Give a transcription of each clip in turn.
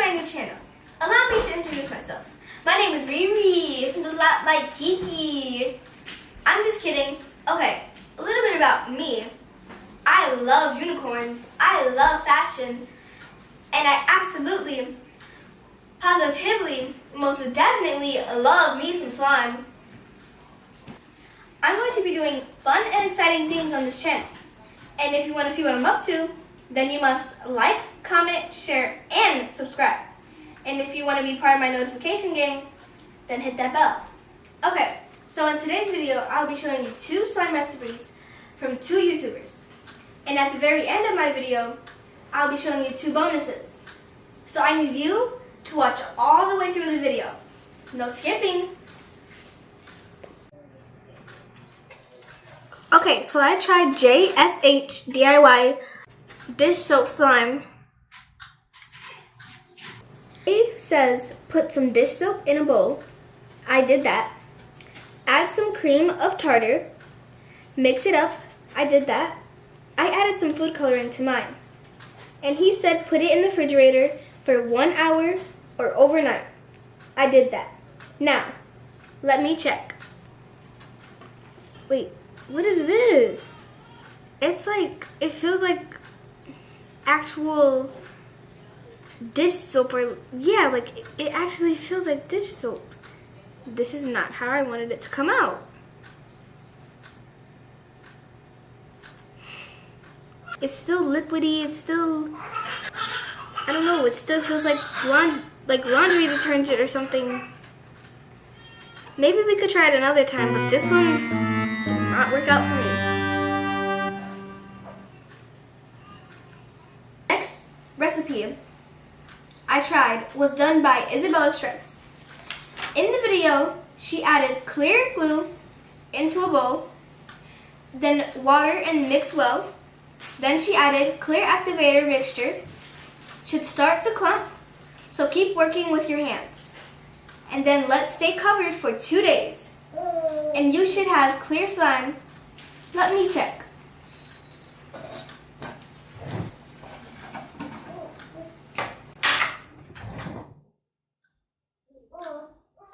my new channel. Allow me to introduce myself. My name is Riri. It sounds a lot like Kiki. I'm just kidding. Okay, a little bit about me. I love unicorns. I love fashion. And I absolutely, positively, most definitely love me some slime. I'm going to be doing fun and exciting things on this channel. And if you want to see what I'm up to, then you must like, comment, share, and subscribe. And if you want to be part of my notification gang, then hit that bell. Okay, so in today's video, I'll be showing you 2 slime recipes from 2 YouTubers. And at the very end of my video, I'll be showing you 2 bonuses. So I need you to watch all the way through the video. No skipping. Okay, so I tried JSH DIY dish soap slime. It says put some dish soap in a bowl. I did that. Add some cream of tartar. Mix it up. I did that. I added some food coloring to mine. And he said put it in the refrigerator for 1 hour or overnight. I did that. Now, let me check. Wait, what is this? It's like, it feels like actual dish soap, or yeah, like it actually feels like dish soap. This is not how I wanted it to come out. It's still liquidy. It's still, I don't know. It still feels like laundry detergent or something. Maybe we could try it another time, but this one did not work out for me. Next recipe I tried was done by Isabella Stress. In the video, she added clear glue into a bowl, then water and mix well. Then she added clear activator mixture. Should start to clump, so keep working with your hands. And then let stay covered for 2 days. And you should have clear slime. Let me check.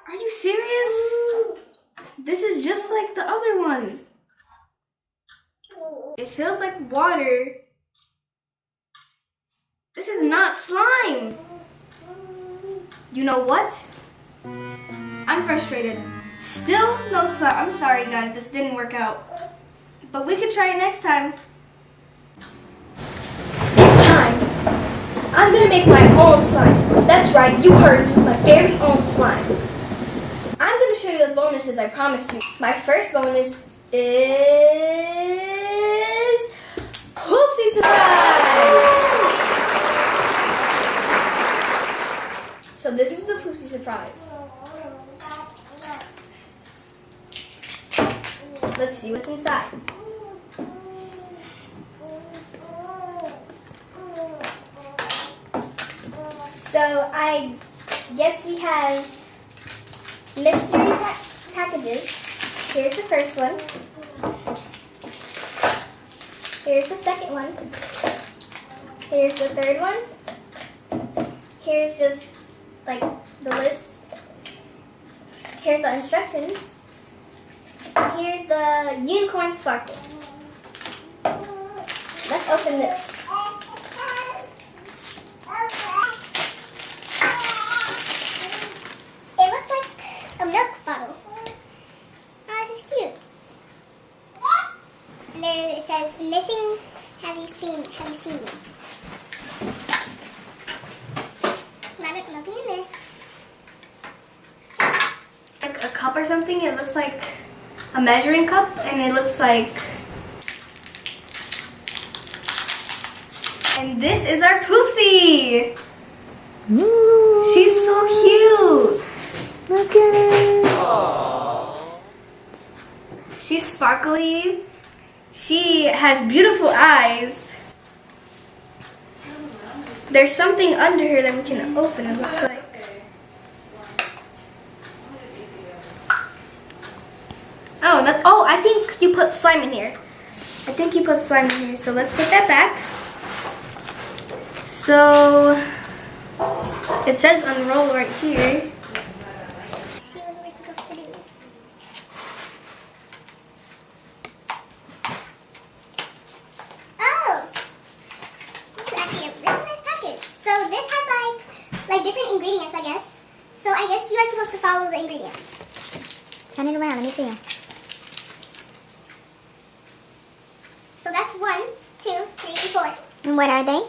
Are you serious? This is just like the other one. It feels like water. This is not slime. You know what? I'm frustrated. Still no slime. I'm sorry guys, this didn't work out. But we could try it next time. It's time. I'm gonna make my own slime. That's right, you heard me, my very own slime. I'm gonna show you the bonuses I promised you. My first bonus is Poopsie Surprise! So this is the Poopsie Surprise. Let's see what's inside. So I guess we have mystery packages. Here's the first one. Here's the second one. Here's the third one. Here's just like the list. Here's the instructions. Here's the unicorn sparkle. Let's open this. It looks like a milk bottle. Oh, this is cute. And there it says missing. Have you seen me? Nothing in there. Like a cup or something. It looks like a measuring cup, and it looks like. And this is our Poopsie. Ooh, She's so cute. look at her. Aww. She's sparkly. She has beautiful eyes. There's something under here that we can open, it looks like. Oh, I think you put slime in here. So let's put that back. So It says unroll right here. Let's see what we're supposed to do. Oh! This is actually a really nice package. So this has like different ingredients, I guess. So I guess you are supposed to follow the ingredients. Turn it around, let me see. So that's 1, 2, 3, and 4. And what are they?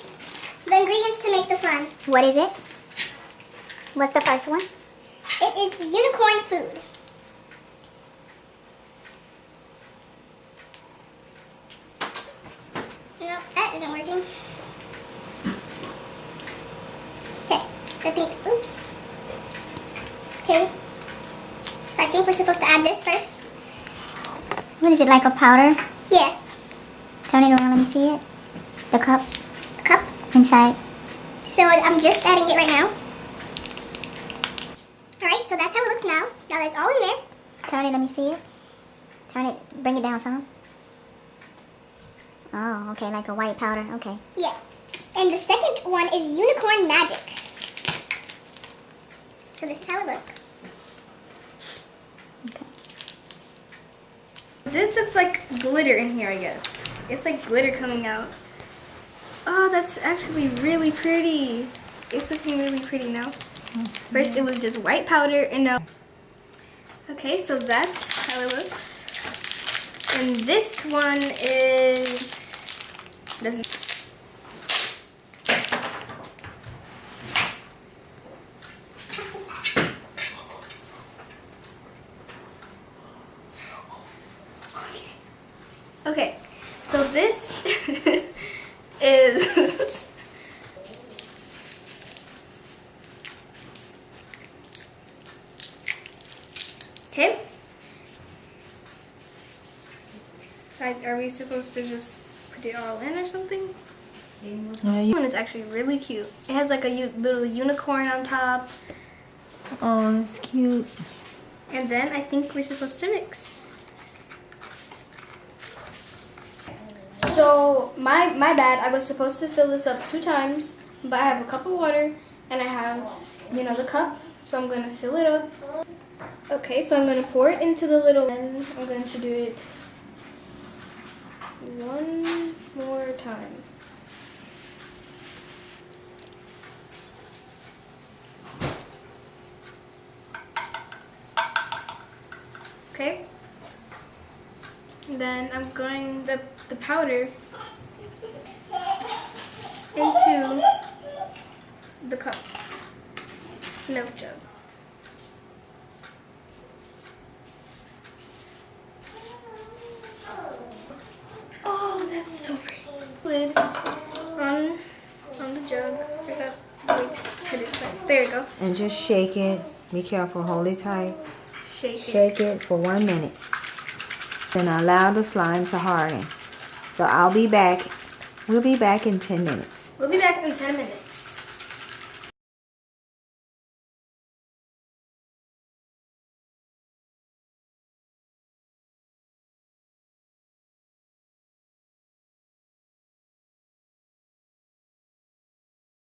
The ingredients to make the slime. What is it? What's the first one? It is unicorn food. No, that isn't working. Okay, I think, oops. Okay. So I think we're supposed to add this first. What is it, like a powder? Yeah. Turn it around, let me see it. The cup. The cup? Inside. So I'm just adding it right now. Alright, so that's how it looks now. Now that it's all in there. Turn it, let me see it. Turn it, bring it down some. Oh, okay, like a white powder, okay. Yes. And the second one is Unicorn Magic. So this is how it looks. Okay. This looks like glitter in here, I guess. It's like glitter coming out. Oh, that's actually really pretty. It's looking really pretty now. First it was just white powder and now. Okay, so that's how it looks. And this one is doesn't. Okay, so this is okay. Are we supposed to just put it all in or something? This one is actually really cute. It has like a little unicorn on top. Oh, that's cute. And then I think we're supposed to mix. So my bad, I was supposed to fill this up 2 times, but I have a cup of water and I have, the cup, so I'm gonna fill it up. Okay, so I'm gonna pour it into the little, and I'm going to do it one more time. Okay. And then I'm going the powder into the cup, milk jug. Oh, that's so pretty. Lid on the jug. Wait, put it back. There you go. And just shake it. Be careful, hold it tight. Shake it. Shake it for 1 minute. Then allow the slime to harden. So I'll be back. We'll be back in 10 minutes. We'll be back in 10 minutes.